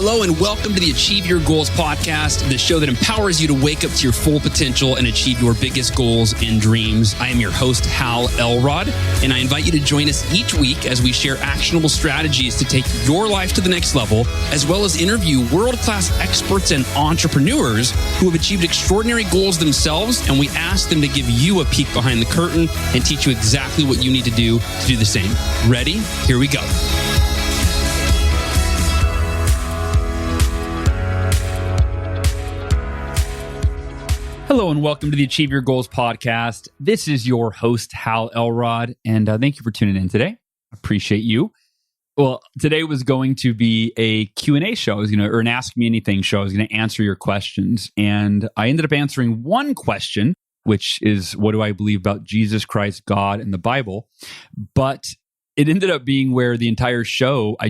Hello and welcome to the Achieve Your Goals podcast, the show that empowers you to wake up to your full potential and achieve your biggest goals and dreams. I am your host, Hal Elrod, and I invite you to join us each week as we share actionable strategies to take your life to the next level, as well as interview world-class experts and entrepreneurs who have achieved extraordinary goals themselves, and we ask them to give you a peek behind the curtain and teach you exactly what you need to do the same. Ready? Here we go. Hello and welcome to the Achieve Your Goals podcast. This is your host, Hal Elrod, and thank you for tuning in today. Appreciate you. Well, today was going to be a Q&A show, or an Ask Me Anything show. I was going to answer your questions, and I ended up answering one question, which is, what do I believe about Jesus Christ, God, and the Bible? But it ended up being where the entire show, I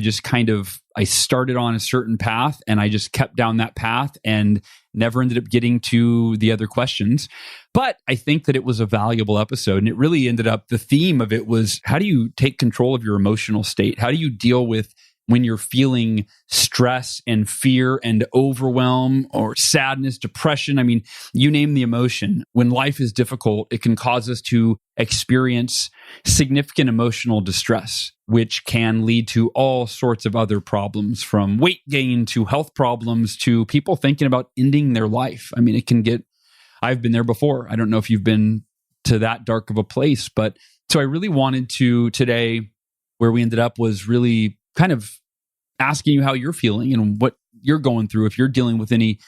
started on a certain path and I just kept down that path and never ended up getting to the other questions. But I think that it was a valuable episode, and it really ended up, the theme of it was, how do you take control of your emotional state? How do you deal with when you're feeling stress and fear and overwhelm or sadness, depression? I mean, you name the emotion. When life is difficult, it can cause us to experience significant emotional distress, which can lead to all sorts of other problems, from weight gain to health problems to people thinking about ending their life. I mean, I've been there before. I don't know if you've been to that dark of a place, but so I really wanted to today, where we ended up was really kind of asking you how you're feeling and what you're going through, if you're dealing with any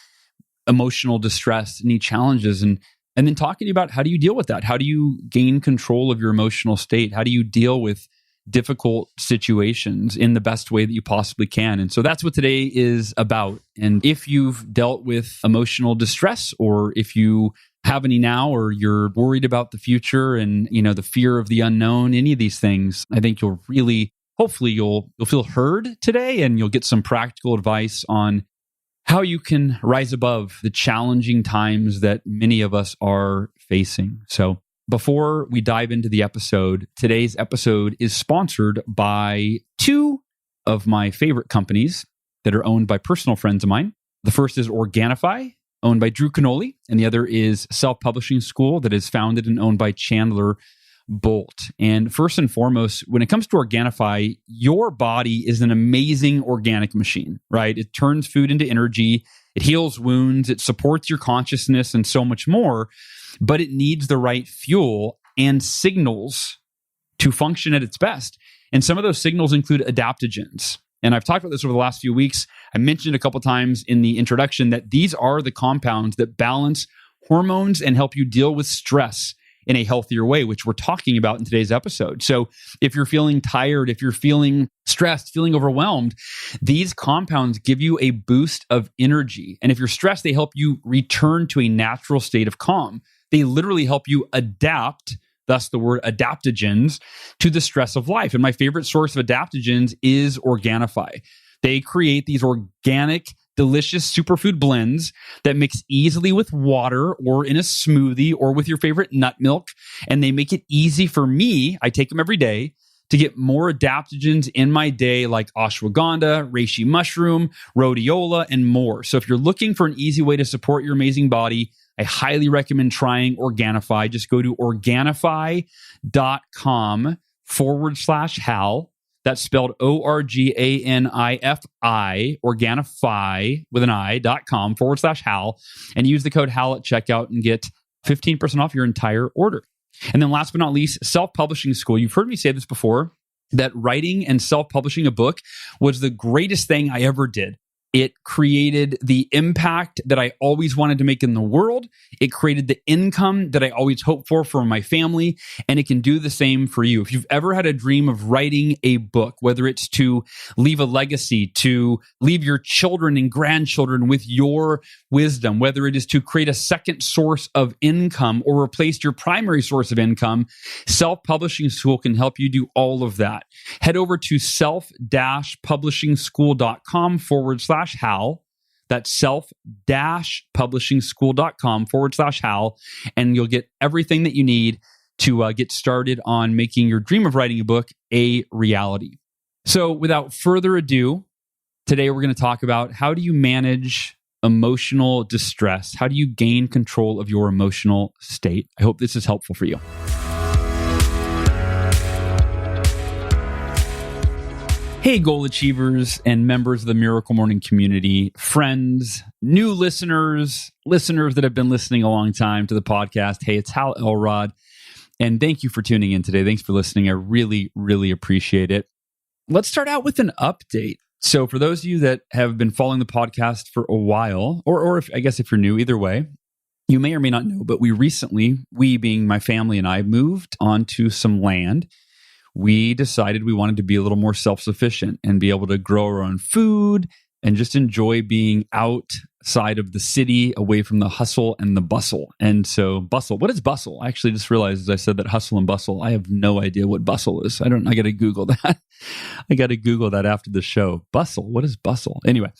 emotional distress, any challenges, and then talking about how do you deal with that? How do you gain control of your emotional state? How do you deal with difficult situations in the best way that you possibly can? And so that's what today is about. And if you've dealt with emotional distress, or if you have any now, or you're worried about the future and, the fear of the unknown, any of these things, I think hopefully you'll feel heard today, and you'll get some practical advice on how you can rise above the challenging times that many of us are facing. So before we dive into the episode, today's episode is sponsored by two of my favorite companies that are owned by personal friends of mine. The first is Organifi, owned by Drew Canoli, and the other is Self Publishing School, that is founded and owned by Chandler Bolt. And first and foremost, when it comes to Organifi, your body is an amazing organic machine, right? It turns food into energy, it heals wounds, it supports your consciousness, and so much more. But it needs the right fuel and signals to function at its best. And some of those signals include adaptogens. And I've talked about this over the last few weeks. I mentioned a couple times in the introduction that these are the compounds that balance hormones and help you deal with stress in a healthier way, which we're talking about in today's episode. So if you're feeling tired, if you're feeling stressed, feeling overwhelmed, these compounds give you a boost of energy. And if you're stressed, they help you return to a natural state of calm. They literally help you adapt, thus the word adaptogens, to the stress of life. And my favorite source of adaptogens is Organifi. They create these organic, delicious superfood blends that mix easily with water or in a smoothie or with your favorite nut milk. And they make it easy for me, I take them every day, to get more adaptogens in my day, like ashwagandha, reishi mushroom, rhodiola, and more. So if you're looking for an easy way to support your amazing body, I highly recommend trying Organifi. Just go to Organifi.com/Hal. That's spelled ORGANIFI, Organifi with an I.com/Hal, and use the code HAL at checkout and get 15% off your entire order. And then last but not least, Self-Publishing School. You've heard me say this before, that writing and self-publishing a book was the greatest thing I ever did. It created the impact that I always wanted to make in the world. It created the income that I always hoped for my family, and it can do the same for you. If you've ever had a dream of writing a book, whether it's to leave a legacy, to leave your children and grandchildren with your wisdom, whether it is to create a second source of income or replace your primary source of income, Self-Publishing School can help you do all of that. Head over to self-publishingschool.com/Hal. That's self-publishingschool.com/Hal. And you'll get everything that you need to get started on making your dream of writing a book a reality. So without further ado, Today, we're going to talk about how do you manage emotional distress? How do you gain control of your emotional state? I hope this is helpful for you. Hey, goal achievers and members of the Miracle Morning community, friends, new listeners that have been listening a long time to the podcast. Hey, it's Hal Elrod, and thank you for tuning in today. Thanks for listening. I really, really appreciate it. Let's start out with an update. So for those of you that have been following the podcast for a while, or if you're new, either way, you may or may not know, but we being my family and I, moved onto some land. We decided we wanted to be a little more self-sufficient and be able to grow our own food and just enjoy being outside of the city, away from the hustle and the bustle. And so bustle, what is bustle? I actually just realized as I said that hustle and bustle, I have no idea what bustle is. I got to Google that. I got to Google that after the show. Bustle, what is bustle? Anyway,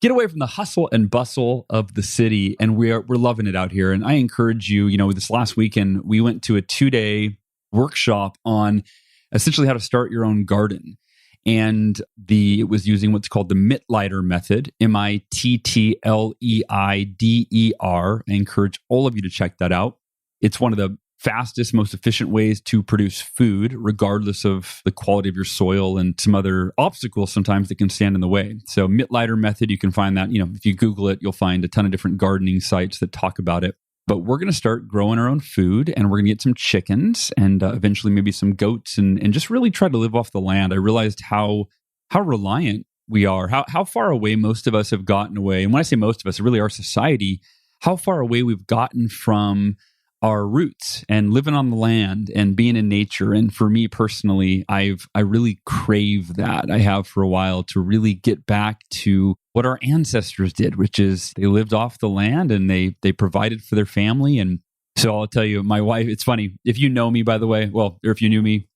get away from the hustle and bustle of the city. And we're loving it out here. And I encourage you, this last weekend, we went to a 2-day workshop on essentially how to start your own garden. And it was using what's called the Mittleider method, Mittleider. I encourage all of you to check that out. It's one of the fastest, most efficient ways to produce food, regardless of the quality of your soil and some other obstacles sometimes that can stand in the way. So Mittleider method, you can find that, if you Google it, you'll find a ton of different gardening sites that talk about it. But we're going to start growing our own food, and we're going to get some chickens and eventually maybe some goats and just really try to live off the land. I realized how reliant we are, how far away most of us have gotten away. And when I say most of us, really our society, how far away we've gotten from our roots and living on the land and being in nature. And for me personally, I really crave that. I have for a while to really get back to what our ancestors did, which is they lived off the land and they provided for their family. And so I'll tell you, my wife, it's funny, if you know me, by the way, or if you knew me,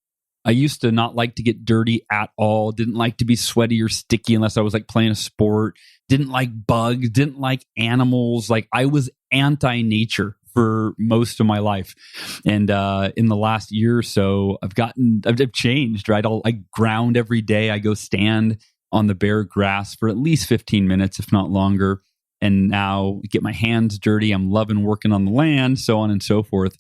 I used to not like to get dirty at all, didn't like to be sweaty or sticky unless I was like playing a sport, didn't like bugs, didn't like animals. Like I was anti-nature for most of my life. And in the last year or so, I've changed, right? I ground every day. I go stand on the bare grass for at least 15 minutes, if not longer. And now get my hands dirty. I'm loving working on the land, so on and so forth.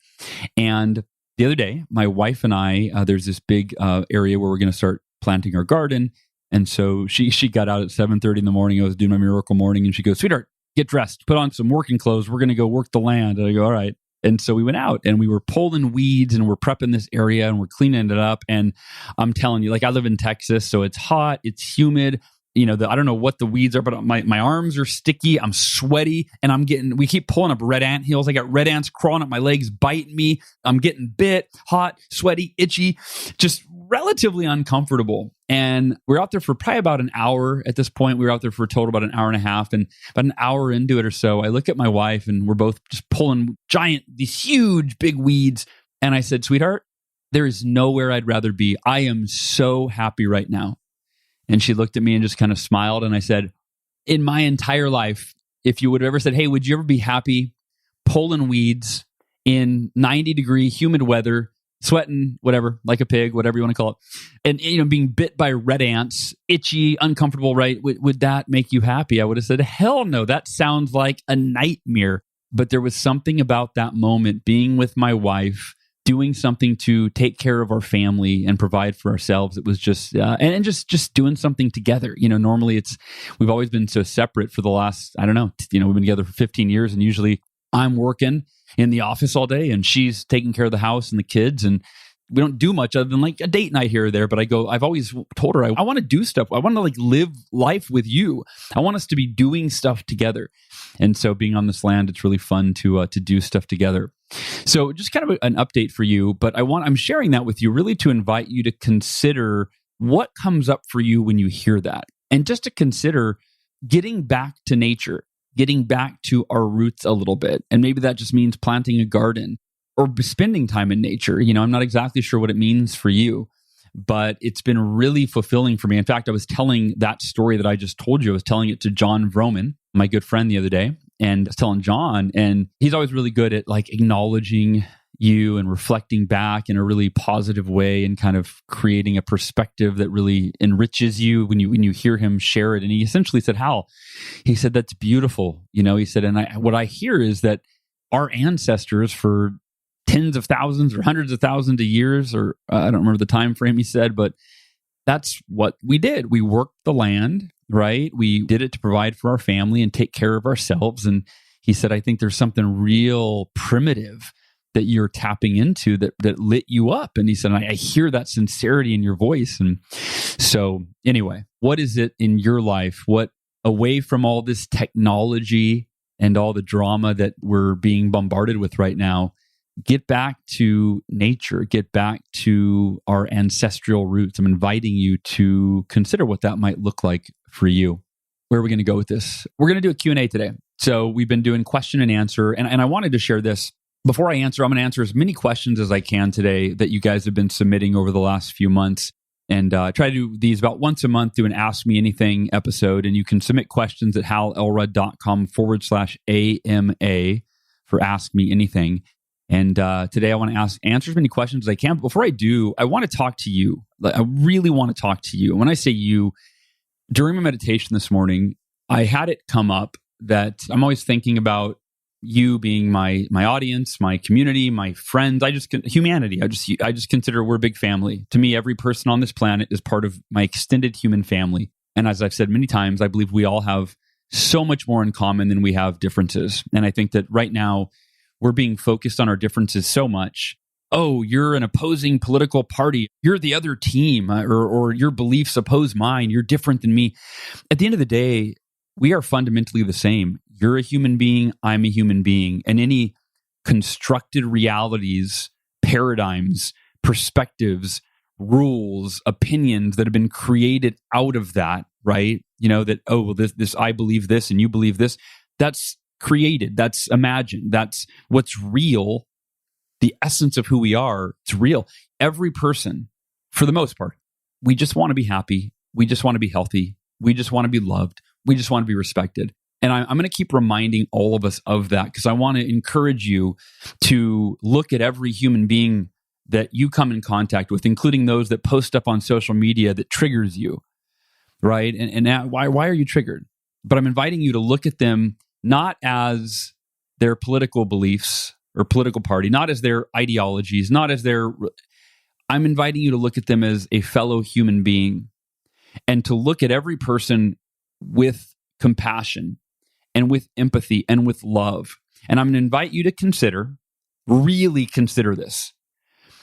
And the other day, my wife and I, there's this big area where we're going to start planting our garden. And so she got out at 7:30 in the morning. I was doing my Miracle Morning, and she goes, "Sweetheart, get dressed, put on some working clothes. We're going to go work the land." And I go, "All right." And so we went out and we were pulling weeds and we're prepping this area and we're cleaning it up. And I'm telling you, like I live in Texas, so it's hot, it's humid. I don't know what the weeds are, but my arms are sticky. I'm sweaty and we keep pulling up red ant hills. I got red ants crawling up my legs, biting me. I'm getting bit, hot, sweaty, itchy, just relatively uncomfortable. And we're out there for probably about an hour at this point. We were out there for a total about an hour and a half. And about an hour into it or so, I look at my wife and we're both just pulling these huge, big weeds. And I said, "Sweetheart, there is nowhere I'd rather be. I am so happy right now." And she looked at me and just kind of smiled. And I said, "In my entire life, if you would have ever said, hey, would you ever be happy pulling weeds in 90-degree humid weather, sweating, whatever, like a pig, whatever you want to call it, and being bit by red ants, itchy, uncomfortable, right? Would that make you happy?" I would have said, "Hell no, that sounds like a nightmare." But there was something about that moment, being with my wife, doing something to take care of our family and provide for ourselves. It was just, and just doing something together. Normally we've always been so separate for the last, we've been together for 15 years, and usually I'm working in the office all day and she's taking care of the house and the kids, and we don't do much other than like a date night here or there. But I've always told her, I want to do stuff. I want to live life with you. I want us to be doing stuff together. And so being on this land, it's really fun to do stuff together. So just kind of an update for you, but I'm sharing that with you really to invite you to consider what comes up for you when you hear that. And just to consider getting back to nature, getting back to our roots a little bit. And maybe that just means planting a garden or spending time in nature. I'm not exactly sure what it means for you, but it's been really fulfilling for me. In fact, I was telling that story that I just told you, I was telling it to John Vroman, my good friend, the other day. And I was telling John, and he's always really good at acknowledging you and reflecting back in a really positive way and kind of creating a perspective that really enriches you when you hear him share it. And he essentially said, Hal, he said, that's beautiful. He said, and what I hear is that our ancestors for tens of thousands or hundreds of thousands of years, or I don't remember the time frame he said, but that's what we did. We worked the land, right? We did it to provide for our family and take care of ourselves. And he said, I think there's something real primitive that you're tapping into that lit you up. And he said, I hear that sincerity in your voice. And so anyway, what is it in your life? What, away from all this technology and all the drama that we're being bombarded with right now, get back to nature, get back to our ancestral roots. I'm inviting you to consider what that might look like for you. Where are we going to go with this? We're going to do a Q&A today. So we've been doing question and answer, and I wanted to share this. Before I answer, I'm going to answer as many questions as I can today that you guys have been submitting over the last few months. And try to do these about once a month, do an Ask Me Anything episode. And you can submit questions at halelrud.com/AMA for Ask Me Anything. And today I want to answer as many questions as I can. But before I do, I want to talk to you. I really want to talk to you. And when I say you, during my meditation this morning, I had it come up that I'm always thinking about you being my audience, my community, my friends. Humanity. I just consider we're a big family. To me, every person on this planet is part of my extended human family. And as I've said many times, I believe we all have so much more in common than we have differences. And I think that right now, we're being focused on our differences so much. Oh, you're an opposing political party. You're the other team, or your beliefs oppose mine. You're different than me. At the end of the day, we are fundamentally the same. You're a human being. I'm a human being. And any constructed realities, paradigms, perspectives, rules, opinions that have been created out of that, right? This I believe this and you believe this. That's created, that's imagined, that's what's real. The essence of who we are, it's real. Every person, for the most part, we just want to be happy. We just want to be healthy. We just want to be loved. We just want to be respected. And I'm going to keep reminding all of us of that because I want to encourage you to look at every human being that you come in contact with, including those that post up on social media that triggers you, right? And why are you triggered? But I'm inviting you to look at them not as their political beliefs or political party, not as their ideologies, not as their... I'm inviting you to look at them as a fellow human being and to look at every person with compassion and with empathy and with love. And I'm going to invite you to really consider this,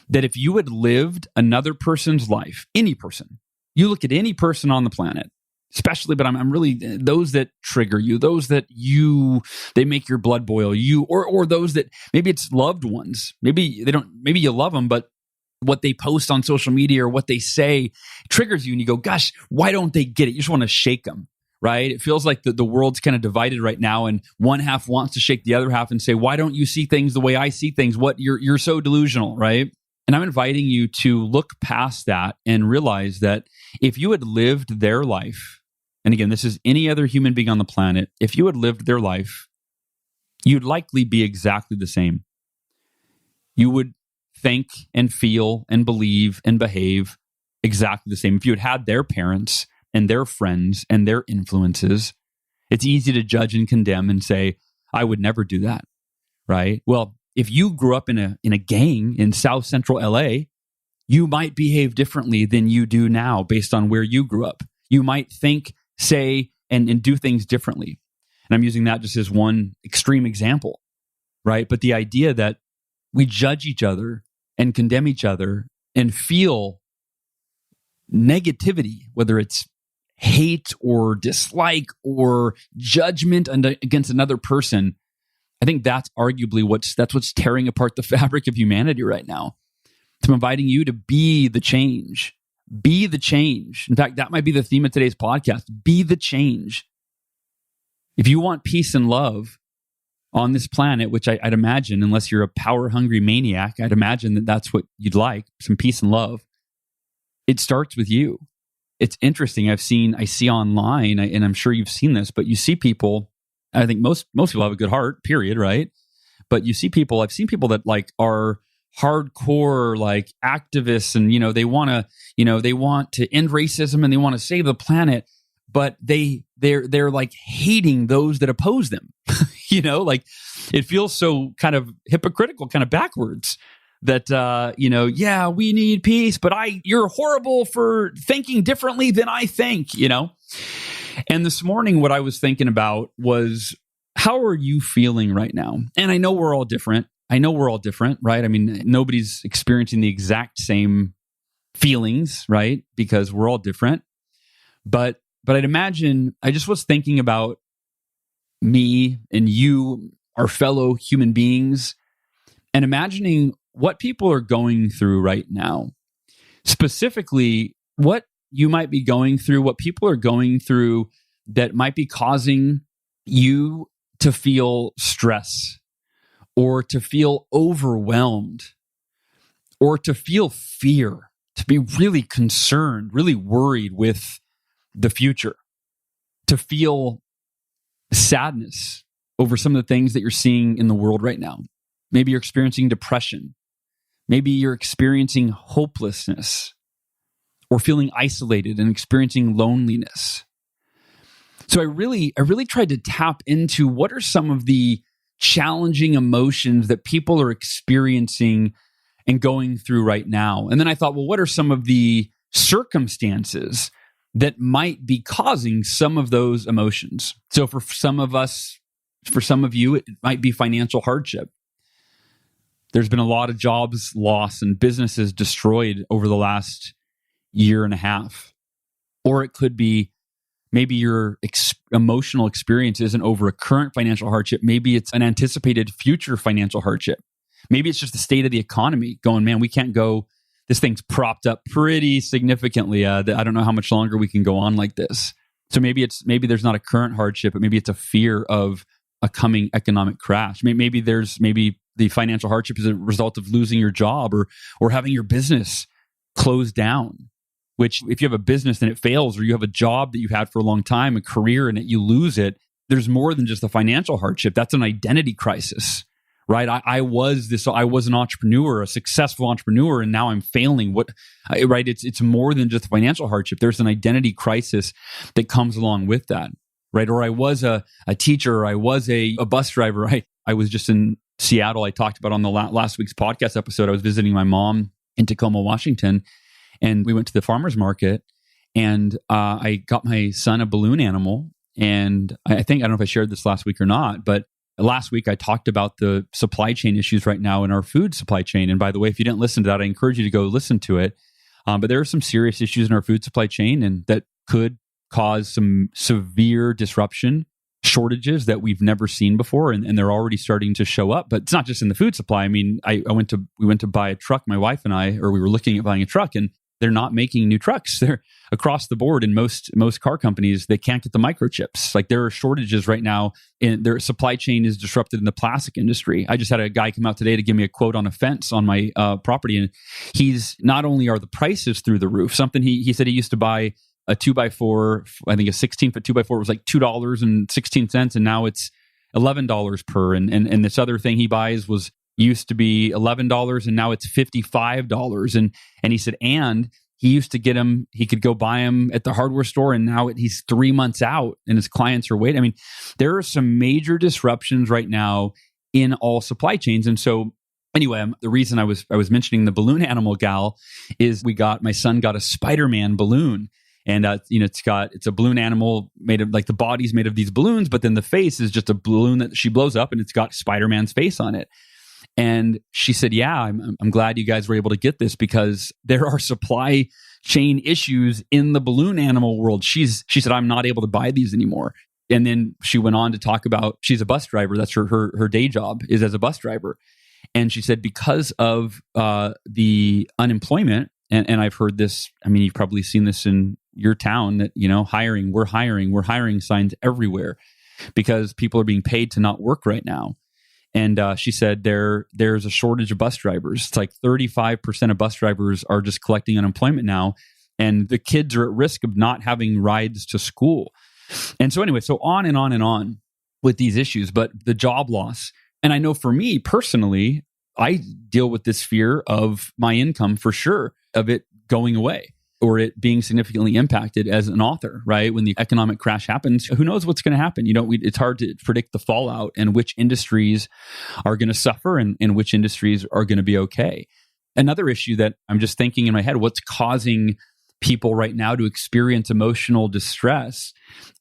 that if you had lived another person's life, any person, you look at any person on the planet, especially, but I'm really those that trigger you, those that they make your blood boil, or those that maybe it's loved ones, maybe you love them, but what they post on social media or what they say triggers you, and you go, gosh, why don't they get it? You just want to shake them, right? It feels like the world's kind of divided right now, and one half wants to shake the other half and say, why don't you see things the way I see things? What you're so delusional, right? And I'm inviting you to look past that and realize that if you had lived their life, and again, this is any other human being on the planet, if you had lived their life, you'd likely be exactly the same. You would think and feel and believe and behave exactly the same. If you had their parents and their friends and their influences, it's easy to judge and condemn and say, I would never do that, right? Well, if you grew up in a gang in South Central LA, you might behave differently than you do now based on where you grew up. You might think, say, and do things differently. And I'm using that just as one extreme example, right? But the idea that we judge each other and condemn each other and feel negativity, whether it's hate or dislike or judgment against another person, I think that's arguably what's tearing apart the fabric of humanity right now. So I'm inviting you to be the change. Be the change. In fact, that might be the theme of today's podcast. Be the change. If you want peace and love on this planet, which I'd imagine, unless you're a power-hungry maniac, I'd imagine that that's what you'd like, some peace and love. It starts with you. It's interesting. I see online, and I'm sure you've seen this, but you see people, I think most people have a good heart, period, right? But you see people, I've seen people that like are hardcore like activists and they want to end racism and they want to save the planet, but they're like hating those that oppose them. Like it feels so kind of hypocritical, kind of backwards that yeah, we need peace, but you're horrible for thinking differently than I think. And this morning what I was thinking about was, how are you feeling right now? And I know we're all different, right? I mean, nobody's experiencing the exact same feelings, right? Because we're all different. But I'd imagine, I just was thinking about me and you, our fellow human beings, and imagining what people are going through right now. Specifically, what you might be going through, what people are going through that might be causing you to feel stress, or to feel overwhelmed, or to feel fear, to be really concerned, really worried with the future, to feel sadness over some of the things that you're seeing in the world right now. Maybe you're experiencing depression. Maybe you're experiencing hopelessness, or feeling isolated and experiencing loneliness. So I really tried to tap into what are some of the challenging emotions that people are experiencing and going through right now. And then I thought, well, what are some of the circumstances that might be causing some of those emotions? So for some of us, for some of you, it might be financial hardship. There's been a lot of jobs lost and businesses destroyed over the last year and a half. Or it could be maybe your emotional experience isn't over a current financial hardship. Maybe it's an anticipated future financial hardship. Maybe it's just the state of the economy going, man, we can't go. This thing's propped up pretty significantly. I don't know how much longer we can go on like this. So maybe there's not a current hardship, but maybe it's a fear of a coming economic crash. Maybe the financial hardship is a result of losing your job or having your business closed down. Which, if you have a business and it fails, or you have a job that you had for a long time, a career, and you lose it, there's more than just the financial hardship. That's an identity crisis, right? I was an entrepreneur, a successful entrepreneur, and now I'm failing. Right? It's more than just financial hardship. There's an identity crisis that comes along with that, right? Or I was a teacher, or I was a bus driver. I was just in Seattle. I talked about on the last week's podcast episode. I was visiting my mom in Tacoma, Washington. And we went to the farmer's market, and I got my son a balloon animal. And I don't know if I shared this last week or not, but last week I talked about the supply chain issues right now in our food supply chain. And by the way, if you didn't listen to that, I encourage you to go listen to it. But there are some serious issues in our food supply chain, and that could cause some severe disruption, shortages that we've never seen before, and they're already starting to show up. But it's not just in the food supply. I mean, we went to buy a truck, my wife and I, or we were looking at buying a truck, and they're not making new trucks. They're across the board in most car companies. They can't get the microchips. Like, there are shortages right now, and their supply chain is disrupted in the plastic industry. I just had a guy come out today to give me a quote on a fence on my property, and he's not only are the prices through the roof. Something he said he used to buy a 2x4, I think a 16-foot 2x4 was like $2.16, and now it's $11 per. And this other thing he buys used to be $11 and now it's $55. And he said, and he used to get them, he could go buy them at the hardware store, and now he's 3 months out and his clients are waiting. I mean, there are some major disruptions right now in all supply chains. And so anyway, the reason I was mentioning the balloon animal gal is my son got a Spider-Man balloon. And it's a balloon animal made of, like, the body's made of these balloons, but then the face is just a balloon that she blows up, and it's got Spider-Man's face on it. And she said, yeah, I'm glad you guys were able to get this, because there are supply chain issues in the balloon animal world. She said, I'm not able to buy these anymore. And then she went on to talk about, she's a bus driver. That's her day job, is as a bus driver. And she said, because of the unemployment, and I've heard this, I mean, you've probably seen this in your town, that, we're hiring signs everywhere because people are being paid to not work right now. And she said there's a shortage of bus drivers. It's like 35% of bus drivers are just collecting unemployment now. And the kids are at risk of not having rides to school. And so anyway, so on and on and on with these issues. But the job loss, and I know for me personally, I deal with this fear of my income for sure, of it going away or it being significantly impacted as an author, right? When the economic crash happens, who knows what's going to happen? It's hard to predict the fallout and which industries are going to suffer and which industries are going to be okay. Another issue that I'm just thinking in my head, what's causing people right now to experience emotional distress?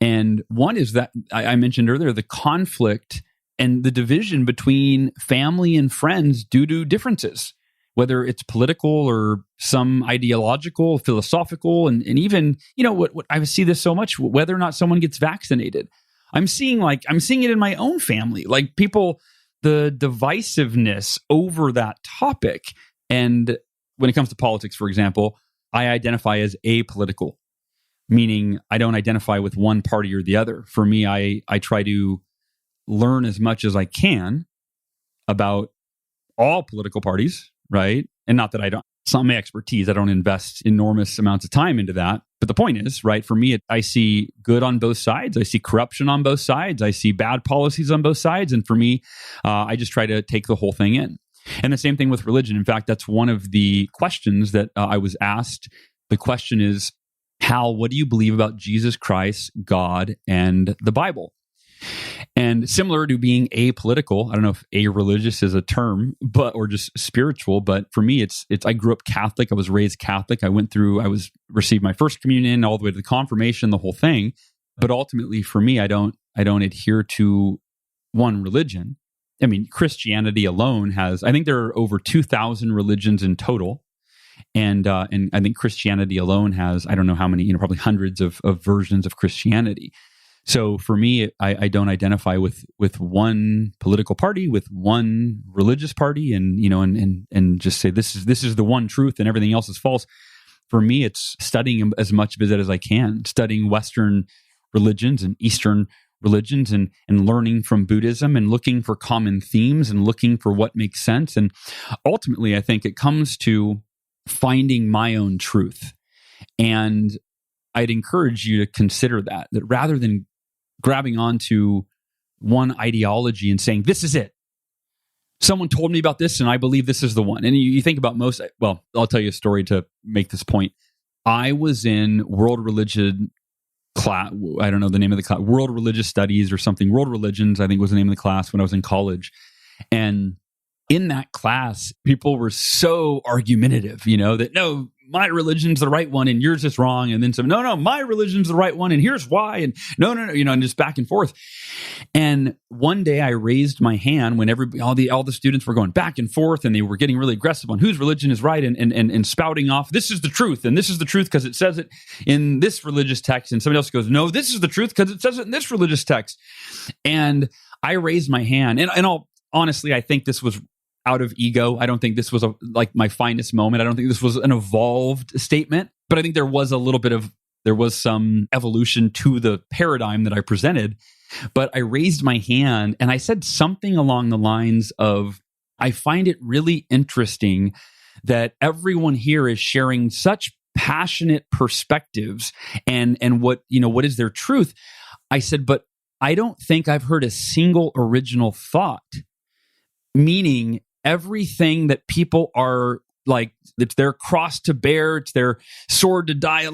And one is that I mentioned earlier, the conflict and the division between family and friends due to differences, whether it's political or some ideological, philosophical, and even, what I see this so much, whether or not someone gets vaccinated. I'm seeing it in my own family, like people, the divisiveness over that topic. And when it comes to politics, for example, I identify as apolitical, meaning I don't identify with one party or the other. For me, I try to learn as much as I can about all political parties, right? And not that it's not my expertise. I don't invest enormous amounts of time into that. But the point is, right, for me, I see good on both sides. I see corruption on both sides. I see bad policies on both sides. And for me, I just try to take the whole thing in. And the same thing with religion. In fact, that's one of the questions that I was asked. The question is, Hal, what do you believe about Jesus Christ, God, and the Bible? And similar to being apolitical, I don't know if a-religious is a term, or just spiritual, but for me, it's I grew up Catholic. I was raised Catholic. I received my first communion all the way to the confirmation, the whole thing. But ultimately, for me, I don't adhere to one religion. I mean, Christianity alone I think there are over 2,000 religions in total. And I think Christianity alone has, I don't know how many, probably hundreds of versions of Christianity. So for me, I don't identify with one political party, with one religious party, and just say this is the one truth and everything else is false. For me, it's studying as much of it as I can, studying Western religions and Eastern religions and learning from Buddhism and looking for common themes and looking for what makes sense. And ultimately, I think it comes to finding my own truth. And I'd encourage you to consider that rather than grabbing onto one ideology and saying, this is it. Someone told me about this and I believe this is the one. And you think about I'll tell you a story to make this point. I was in world religion class, I don't know the name of the class, world religious studies or something. World religions, I think was the name of the class when I was in college. And in that class, people were so argumentative, that no, my religion's the right one and yours is wrong. And then some, no, my religion's the right one and here's why. And no, and just back and forth. And one day I raised my hand when all the students were going back and forth and they were getting really aggressive on whose religion is right and spouting off, this is the truth. And this is the truth because it says it in this religious text. And somebody else goes, no, this is the truth because it says it in this religious text. And I raised my hand and honestly, I think this was out of ego. I don't think this was my finest moment. I don't think this was an evolved statement, but I think there was some evolution to the paradigm that I presented. But I raised my hand and I said something along the lines of, I find it really interesting that everyone here is sharing such passionate perspectives and what is their truth. I said, but I don't think I've heard a single original thought, meaning everything that people are like, it's their cross to bear, it's their sword to die,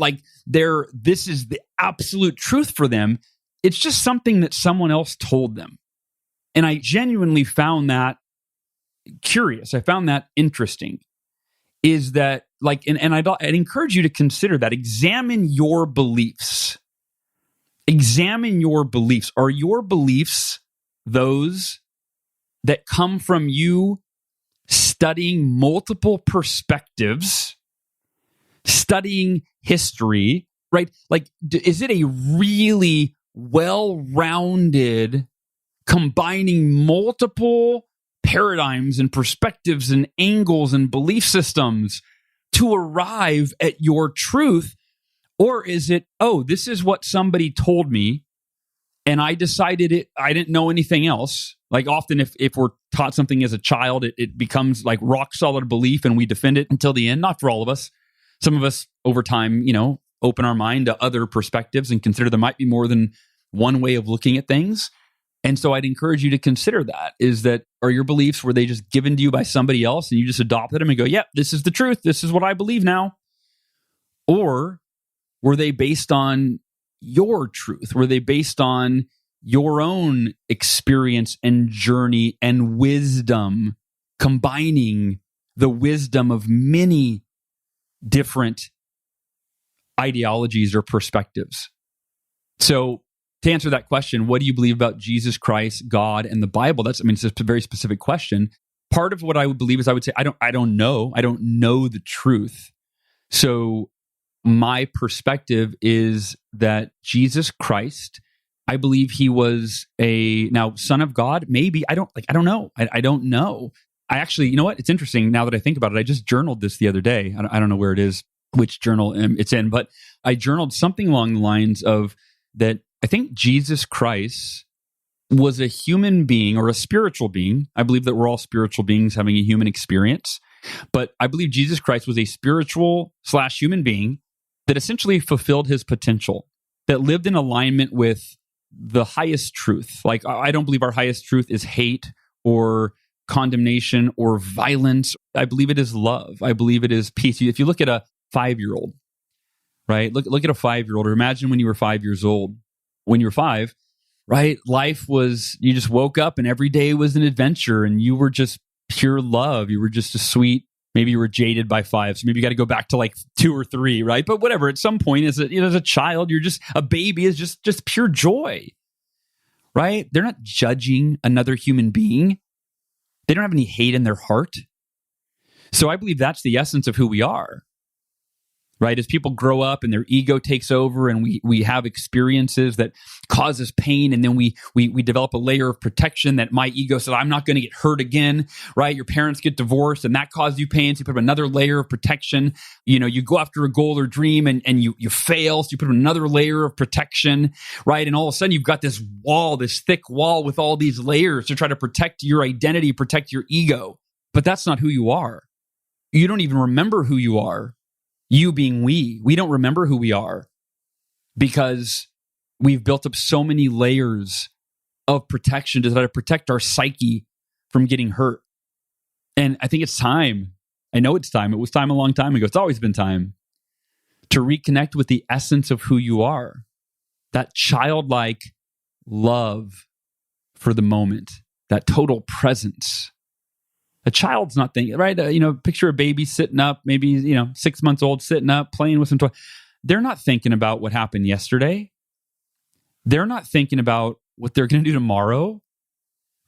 this is the absolute truth for them. It's just something that someone else told them. And I genuinely found that curious. I found that interesting. Is that and I'd encourage you to consider that. Examine your beliefs. Examine your beliefs. Are your beliefs those that come from you studying multiple perspectives, studying history, right? Is it a really well-rounded, combining multiple paradigms and perspectives and angles and belief systems to arrive at your truth? Or is it, this is what somebody told me and I decided it, I didn't know anything else. Like often if we're taught something as a child, it becomes like rock solid belief and we defend it until the end. Not for all of us. Some of us over time, open our mind to other perspectives and consider there might be more than one way of looking at things. And so I'd encourage you to consider that. Are your beliefs, were they just given to you by somebody else and you just adopted them and go, yep, this is the truth. This is what I believe now. Or were they based on your truth? Were they based on your own experience and journey and wisdom, combining the wisdom of many different ideologies or perspectives? So to answer that question, what do you believe about Jesus Christ, God, and the Bible? It's a very specific question. Part of what I would believe is I would say, I don't know. I don't know the truth. So my perspective is that Jesus Christ, I believe he was now son of God. Maybe I don't know. I don't know. I actually, you know what? It's interesting now that I think about it. I just journaled this the other day. I don't know where it is, which journal it's in, but I journaled something along the lines of that. I think Jesus Christ was a human being or a spiritual being. I believe that we're all spiritual beings having a human experience, but I believe Jesus Christ was a spiritual/human being that essentially fulfilled his potential, that lived in alignment with the highest truth. Like, I don't believe our highest truth is hate or condemnation or violence. I believe it is love. I believe it is peace. If you look at a 5-year-old, right? Look at a 5-year-old, or imagine when you were 5 years old. When you were 5, right? Life was, you just woke up and every day was an adventure and you were just pure love. You were just a sweet, maybe you were jaded by 5. So maybe you got to go back to like 2 or 3, right? But whatever, at some point as a child, you're just, a baby is just pure joy, right? They're not judging another human being. They don't have any hate in their heart. So I believe that's the essence of who we are. Right? As people grow up and their ego takes over and we have experiences that cause us pain, and then we develop a layer of protection that my ego says, I'm not going to get hurt again, right? Your parents get divorced and that caused you pain, so you put up another layer of protection. You go after a goal or dream and you fail, so you put up another layer of protection, right? And all of a sudden you've got this wall, this thick wall with all these layers to try to protect your identity, protect your ego. But that's not who you are. You don't even remember who you are. You being we don't remember who we are because we've built up so many layers of protection to try to protect our psyche from getting hurt. And I think it's time. I know it's time. It was time a long time ago. It's always been time to reconnect with the essence of who you are. That childlike love for the moment, that total presence. A child's not thinking, right? Picture a baby sitting up, maybe, 6 months old, sitting up, playing with some toy. They're not thinking about what happened yesterday. They're not thinking about what they're going to do tomorrow,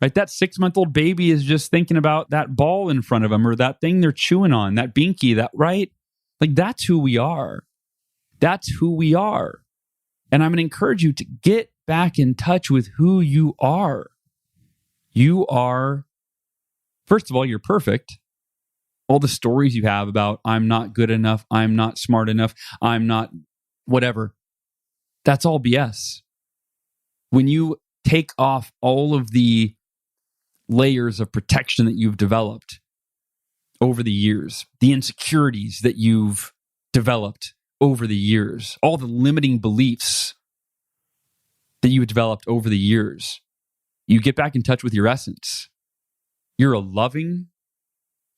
right? That 6-month-old baby is just thinking about that ball in front of them or that thing they're chewing on, that binky, that, right? Like, that's who we are. That's who we are. And I'm going to encourage you to get back in touch with who you are. You are, first of all, you're perfect. All the stories you have about, I'm not good enough, I'm not smart enough, I'm not whatever, that's all BS. When you take off all of the layers of protection that you've developed over the years, the insecurities that you've developed over the years, all the limiting beliefs that you developed over the years, you get back in touch with your essence. You're a loving,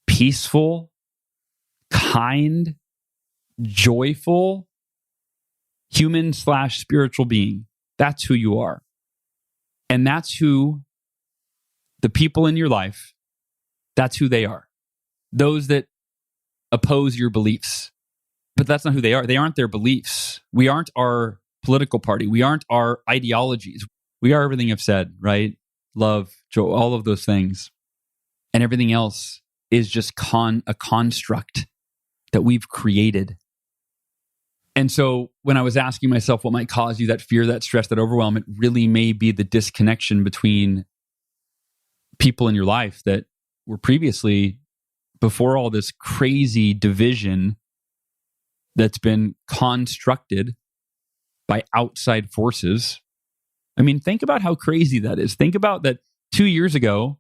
peaceful, kind, joyful human/spiritual being. That's who you are. And that's who the people in your life, that's who they are. Those that oppose your beliefs. But that's not who they are. They aren't their beliefs. We aren't our political party. We aren't our ideologies. We are everything I've said, right? Love, joy, all of those things. And everything else is just a construct that we've created. And so when I was asking myself what might cause you that fear, that stress, that overwhelm, it really may be the disconnection between people in your life that were previously, before all this crazy division that's been constructed by outside forces. I mean, think about how crazy that is. Think about that 2 years ago,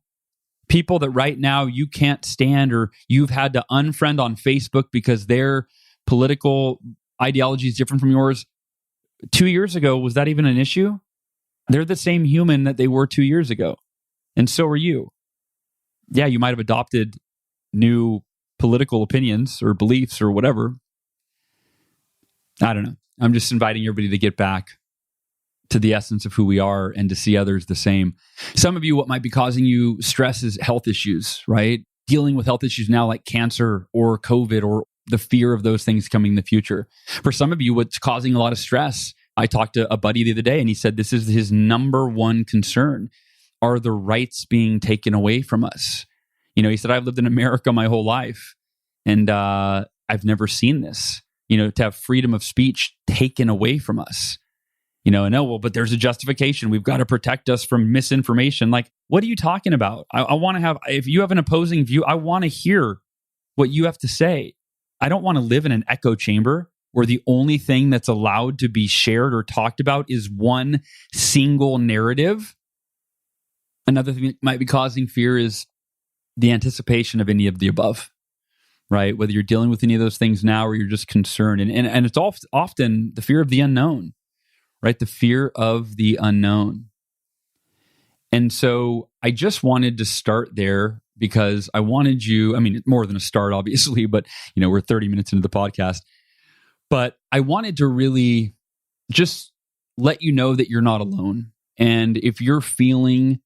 people that right now you can't stand or you've had to unfriend on Facebook because their political ideology is different from yours. 2 years ago, was that even an issue? They're the same human that they were 2 years ago. And so are you. Yeah, you might have adopted new political opinions or beliefs or whatever. I don't know. I'm just inviting everybody to get back to the essence of who we are and to see others the same. Some of you, what might be causing you stress is health issues, right? Dealing with health issues now like cancer or COVID or the fear of those things coming in the future. For some of you, what's causing a lot of stress, I talked to a buddy the other day and he said this is his number one concern. Are the rights being taken away from us? He said, I've lived in America my whole life and I've never seen this, to have freedom of speech taken away from us. But there's a justification. We've got to protect us from misinformation. Like, what are you talking about? I want to have, if you have an opposing view, I want to hear what you have to say. I don't want to live in an echo chamber where the only thing that's allowed to be shared or talked about is one single narrative. Another thing that might be causing fear is the anticipation of any of the above, right? Whether you're dealing with any of those things now or you're just concerned. And it's often the fear of the unknown, right? The fear of the unknown. And so I just wanted to start there because I wanted you, more than a start, obviously, but we're 30 minutes into the podcast. But I wanted to really just let you know that you're not alone. And if you're feeling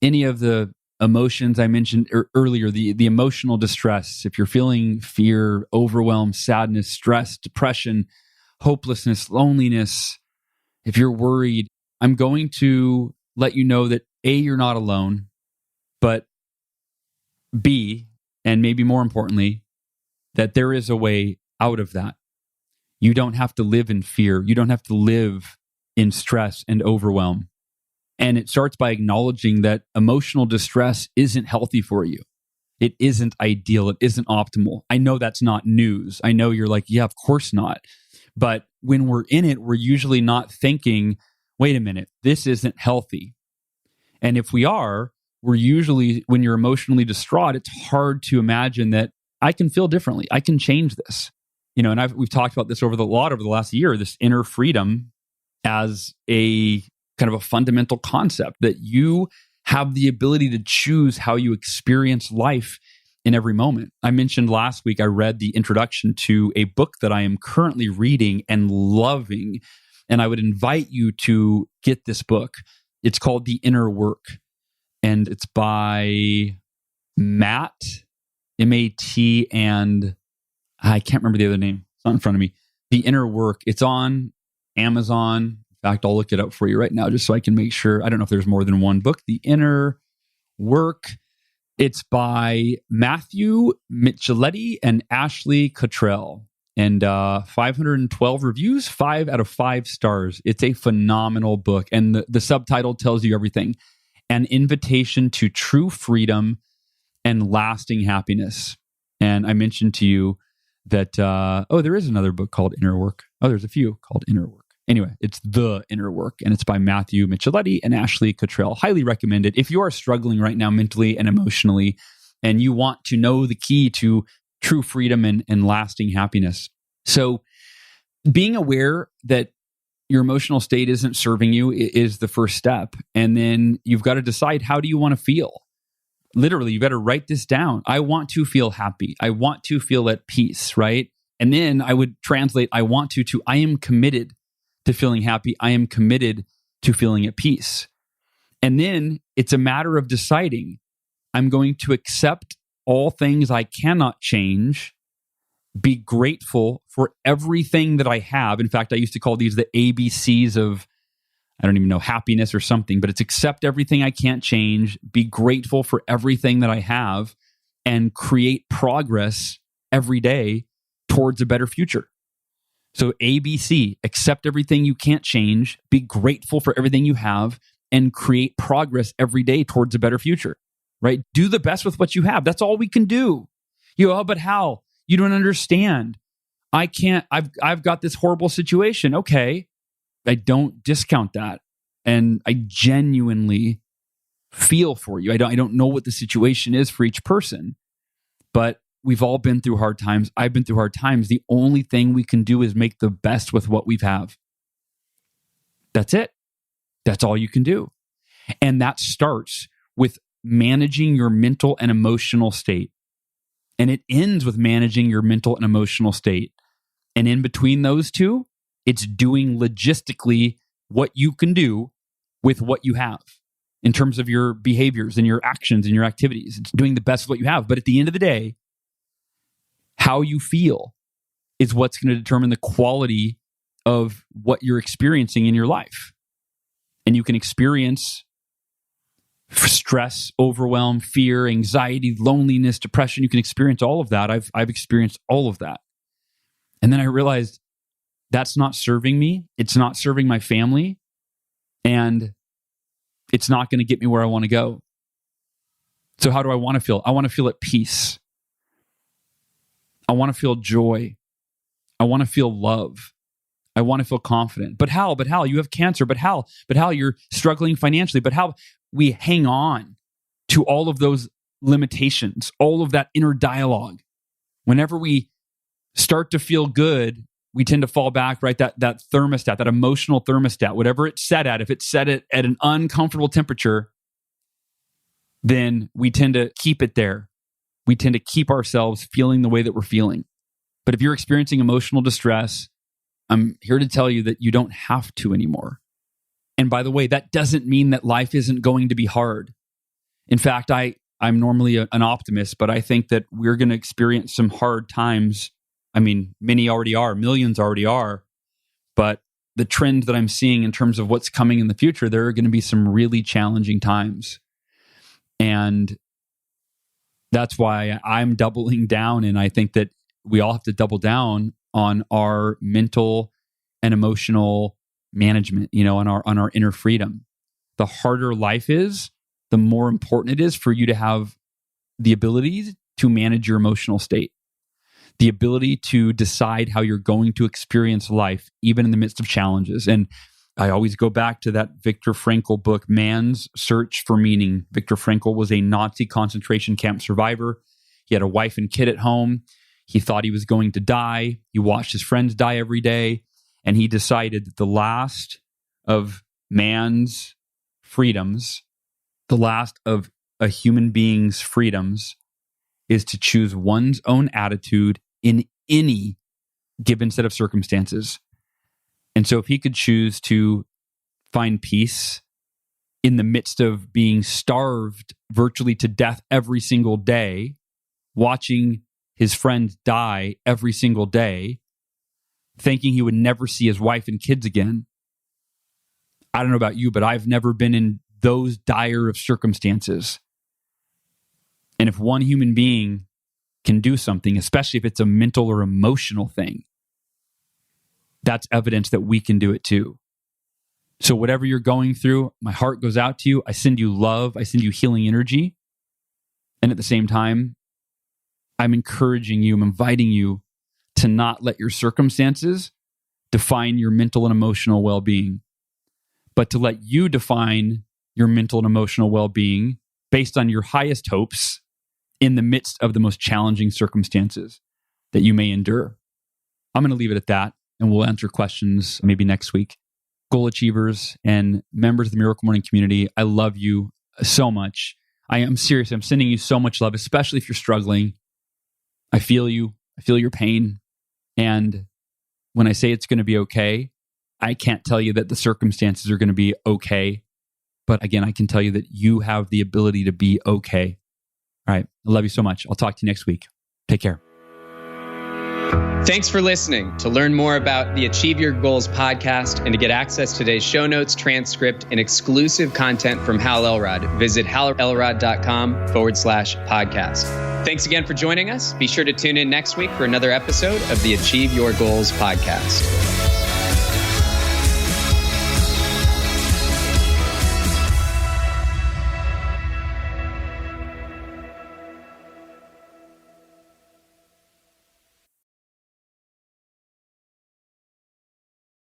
any of the emotions I mentioned earlier, the emotional distress, if you're feeling fear, overwhelm, sadness, stress, depression, hopelessness, loneliness, if you're worried, I'm going to let you know that A, you're not alone, but B, and maybe more importantly, that there is a way out of that. You don't have to live in fear. You don't have to live in stress and overwhelm. And it starts by acknowledging that emotional distress isn't healthy for you. It isn't ideal. It isn't optimal. I know that's not news. I know you're like, yeah, of course not. But when we're in it, we're usually not thinking, wait a minute, this isn't healthy. And if we are, we're usually, when you're emotionally distraught, it's hard to imagine that I can feel differently. I can change this. And we've talked about this over the last year, this inner freedom as a kind of a fundamental concept that you have the ability to choose how you experience life in every moment. I mentioned last week, I read the introduction to a book that I am currently reading and loving. And I would invite you to get this book. It's called The Inner Work. And it's by Matt, M-A-T, and I can't remember the other name. It's not in front of me. The Inner Work. It's on Amazon. In fact, I'll look it up for you right now just so I can make sure. I don't know if there's more than one book. The Inner Work. It's by Matthew Micheletti and Ashley Cottrell. And 512 reviews, 5 out of 5 stars. It's a phenomenal book. And the subtitle tells you everything. An invitation to true freedom and lasting happiness. And I mentioned to you that, there is another book called Inner Work. Oh, there's a few called Inner Work. Anyway, it's The Inner Work, and it's by Matthew Micheletti and Ashley Cottrell. Highly recommended. If you are struggling right now mentally and emotionally, and you want to know the key to true freedom and lasting happiness. So being aware that your emotional state isn't serving you is the first step. And then you've got to decide, how do you want to feel? Literally, you've got to write this down. I want to feel happy. I want to feel at peace, right? And then I would translate, I want to I am committed to feeling happy. I am committed to feeling at peace. And then it's a matter of deciding, I'm going to accept all things I cannot change, be grateful for everything that I have. In fact, I used to call these the ABCs of, I don't even know, happiness or something, but it's accept everything I can't change, be grateful for everything that I have, and create progress every day towards a better future. So ABC, accept everything you can't change, be grateful for everything you have, and create progress every day towards a better future, right? Do the best with what you have. That's all we can do. But how? You don't understand. I can't, I've got this horrible situation. Okay. I don't discount that. And I genuinely feel for you. I don't know what the situation is for each person, but we've all been through hard times. I've been through hard times. The only thing we can do is make the best with what we have. That's it. That's all you can do. And that starts with managing your mental and emotional state. And it ends with managing your mental and emotional state. And in between those two, it's doing logistically what you can do with what you have in terms of your behaviors and your actions and your activities. It's doing the best of what you have. But at the end of the day, how you feel is what's going to determine the quality of what you're experiencing in your life. And you can experience stress, overwhelm, fear, anxiety, loneliness, depression. You can experience all of that. I've experienced all of that. And then I realized that's not serving me. It's not serving my family. And it's not going to get me where I want to go. So how do I want to feel? I want to feel at peace. I want to feel joy. I want to feel love. I want to feel confident. But Hal, you have cancer. But Hal, you're struggling financially. But Hal, we hang on to all of those limitations, all of that inner dialogue. Whenever we start to feel good, we tend to fall back, right? That thermostat, that emotional thermostat, whatever it's set at, if it's set at an uncomfortable temperature, then we tend to keep it there. We tend to keep ourselves feeling the way that we're feeling. But if you're experiencing emotional distress, I'm here to tell you that you don't have to anymore. And by the way, that doesn't mean that life isn't going to be hard. In fact, I'm normally an optimist, but I think that we're going to experience some hard times. I mean, many already are, millions already are. But the trend that I'm seeing in terms of what's coming in the future, there are going to be some really challenging times. And that's why I'm doubling down. And I think that we all have to double down on our mental and emotional management, on our inner freedom. The harder life is, the more important it is for you to have the ability to manage your emotional state, the ability to decide how you're going to experience life, even in the midst of challenges. And I always go back to that Viktor Frankl book, Man's Search for Meaning. Viktor Frankl was a Nazi concentration camp survivor. He had a wife and kid at home. He thought he was going to die. He watched his friends die every day. And he decided that the last of man's freedoms, the last of a human being's freedoms, is to choose one's own attitude in any given set of circumstances. And so if he could choose to find peace in the midst of being starved virtually to death every single day, watching his friends die every single day, thinking he would never see his wife and kids again. I don't know about you, but I've never been in those dire of circumstances. And if one human being can do something, especially if it's a mental or emotional thing, that's evidence that we can do it too. So whatever you're going through, my heart goes out to you. I send you love. I send you healing energy. And at the same time, I'm encouraging you, I'm inviting you to not let your circumstances define your mental and emotional well-being, but to let you define your mental and emotional well-being based on your highest hopes in the midst of the most challenging circumstances that you may endure. I'm going to leave it at that, and we'll answer questions maybe next week. Goal achievers and members of the Miracle Morning community, I love you so much. I am serious. I'm sending you so much love, especially if you're struggling. I feel you. I feel your pain. And when I say it's going to be okay, I can't tell you that the circumstances are going to be okay. But again, I can tell you that you have the ability to be okay. All right. I love you so much. I'll talk to you next week. Take care. Thanks for listening. To learn more about the Achieve Your Goals podcast and to get access to today's show notes, transcript, and exclusive content from Hal Elrod, visit halelrod.com/podcast. Thanks again for joining us. Be sure to tune in next week for another episode of the Achieve Your Goals podcast.